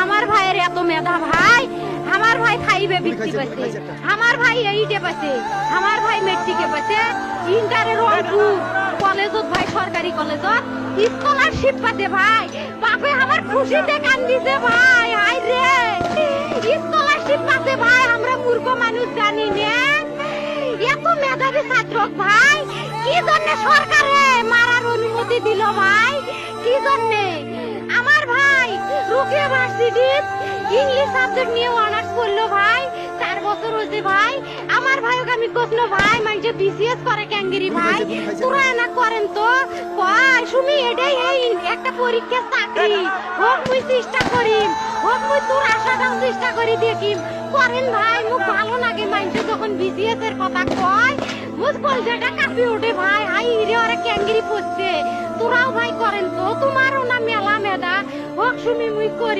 আমার ভাইয়ের এত মেধা ভাই, আমার ভাই খাইবে বৃত্তি পাচ্ছে, আমার ভাই এইটে পাচ্ছে, আমার ভাই মেট্রিকে পাচ্ছে, ইন্টারে রংপুর কলেজত ভাই সরকারি কলেজত স্কলারশিপ পাতে ভাই, বাপে আমার খুশিতে কান্দিছে ভাই, হাই রে স্কলারশিপ পাতে ভাই, আমরা মূর্খ মানুষ জানি না এত মেধাবী ছাত্র ভাই, কি জন্য সরকারে মারার অনুমতি দিল ভাই, কি জন্য? আমার ভাই রুকিয়া ভার্সিটি ইংলিশ সাবজেক্ট নিয়ে অনার্স করলো ভাই, 4 বছর হয়েছে ভাই। আমার ভাইকে আমি কখনো ভাই মানে বিসিএস করে ক্যাঙ্গেরি ভাই, তোরা না করেন তো কয় শুনি এটাই এই একটা পরীক্ষা চাকরি হোক, মুই চেষ্টা করি হোক, মুই তোর আশাটাও চেষ্টা করি দেখি করেন ভাই। মুখ ভালো লাগে মাইন্ডে যখন বিসিএস এর কথা কয়, মুখ কলজাটা কাঁপি ওঠে ভাই, হাই রে ওরা ক্যাঙ্গেরি পড়ছে। তোরাও ভাই করেন তো, তোমারও না মেলা মেধা হোক, শুনি মুই করি।